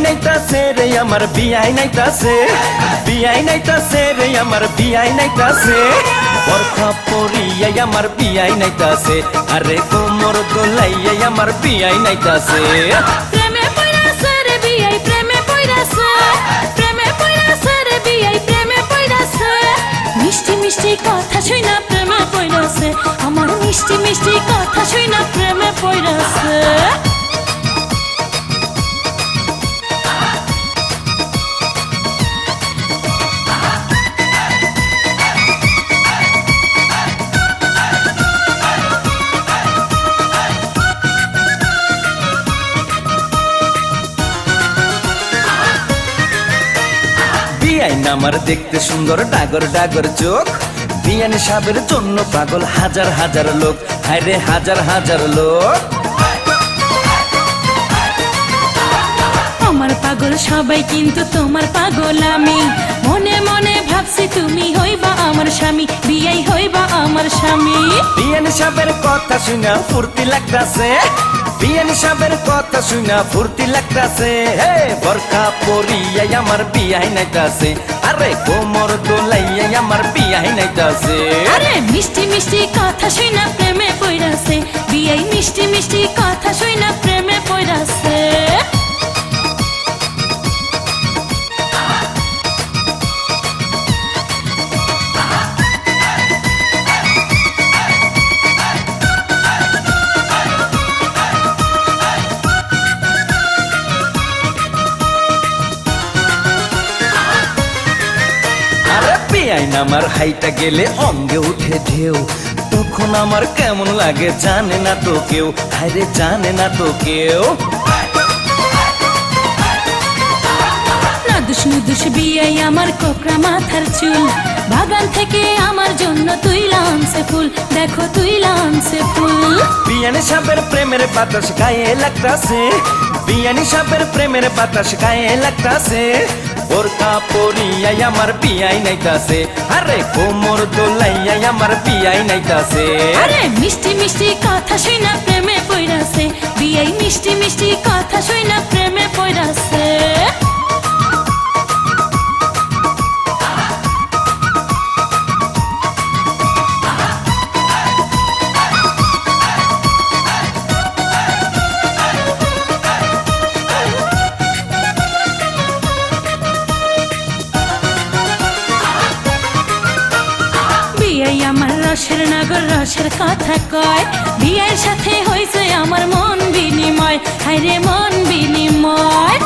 নাইতাছে রে আমার বিয়াই নাইতাছে, বিয়াই নাইতাছে রে আমার বিয়াই নাইতাছে, বরখা পরিয়াই আমার বিয়াই নাইতাছে, আরে কোমর দোলাইয়াই আমার বিয়াই নাইতাছে। প্রেমে পইরাছে রে বিয়াই প্রেমে পইরাছে, প্রেমে পইরাছে রে বিয়াই প্রেমে পইরাছে, মিষ্টি মিষ্টি কথা শুইনা প্রেমে পইরাছে, আমার মিষ্টি মিষ্টি কথা শুইনা প্রেমে পইরাছে। বিয়াইন আমার দেখতে সুন্দর ডাগর ডাগর চোখ, বিয়ান সাহেবের জন্য পাগল হাজার হাজার লোক, হায়রে হাজার হাজার লোক। আমার পাগল সবাই কিন্তু তোমার পাগল আমি, মনে মনে ভাবছি তুমি হইবা আমার স্বামী, বিয়াই হইবা আমার স্বামী। বিয়ান সাহেবের কথা শুনা ফুর্তি লাগতাছে, বিয়ান সাহেবের কথা শুনা ফুর্তি লাগতাছে, হে বরখা পরিয়াই আমার বিয়াই নাইতাছে, আরে কোমর দোলাইয়াই আমার বিয়াই নাইতাছে। আরে মিষ্টি মিষ্টি কথা শুইনা প্রেমে পইরাছে, বিয়াই মিষ্টি মিষ্টি কথা শুইনা প্রেমে পইরাছে। বিয়াইন আমার হাইটা গেলে অঙ্গে উঠে ঢেউ, তখন আমার কেমন লাগে জানে না তো কেউ, হায়রে জানে না তো কেউ। নাদুস নুদুস বিয়াই আমার কোকড়া মাথার চুল, বাগান থেকে আমার জন্য তুইলা আনছে ফুল, দেখো তুইলা আনছে ফুল। বিয়ানি সাহেবের প্রেমের বাতাস গায়ে লাগতাছে, বিয়ানি সাহেবের প্রেমের বাতাস গায়ে লাগতাছে, বোরকা পরিয়াই আমার বিয়াই নাইতাছে, আরে কোমর দোলাইয়াই আমার বিয়াই নাইতাছে। আরে মিষ্টি মিষ্টি কথা শুইনা প্রেমে পইরাছে, বিয়াই মিষ্টি মিষ্টি কথা শুইনা প্রেমে পইরাছে। বিয়াই আমার রসের নাগর রসের কথা কয়, বিয়ের সাথে হইছে আমার মন বিনিময়, হায়রে মন বিনিময়।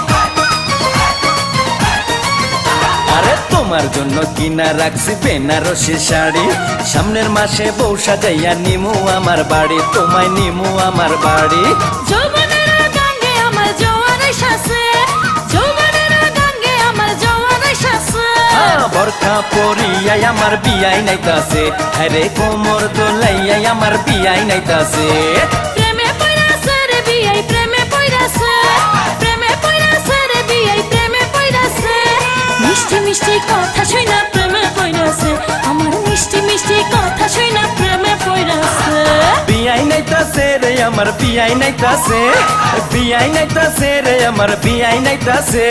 আরে তোমার জন্য কিনা রাখছি বেনারসি শাড়ি, সামনের মাসে বউ সাজাইয়া নিমু আমার বাড়ি, তোমায় নিমু আমার বাড়ি। যৌবনের গাঙ্গে আমার জোয়ার এসেছে, যৌবনের গাঙ্গে আমার জোয়ার এসেছে। বরখা পরিয়াই আমার বিয়াই নাইতাছে, আরে কোমর দোলাইয়াই আমার বিয়াই নাইতাছে। প্রেমে পইরাছে রে বিয়াই প্রেমে পইরাছে, প্রেমে পইরাছে রে বিয়াই প্রেমে পইরাছে, মিষ্টি মিষ্টি কথা শুইনা প্রেমে পইরাছে, আমার মিষ্টি মিষ্টি কথা শুইনা প্রেমে পইরাছে। বিয়াই নাইতাছে রে আমার বিয়াই নাইতাছে, বিয়াই নাইতাছে রে আমার বিয়াই নাইতাছে,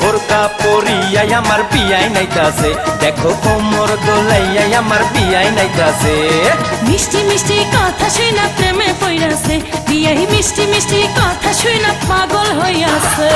বোরকা পরিয়াই আমার বিয়াই নাইতাছে, দেখো কোমর দোলাইয়াই আমার বিয়াই নাইতাছে। মিষ্টি মিষ্টি কথা শুইনা প্রেমে পইরাছে, বিয়াই মিষ্টি মিষ্টি কথা শুইনা পাগল হইয়াছে।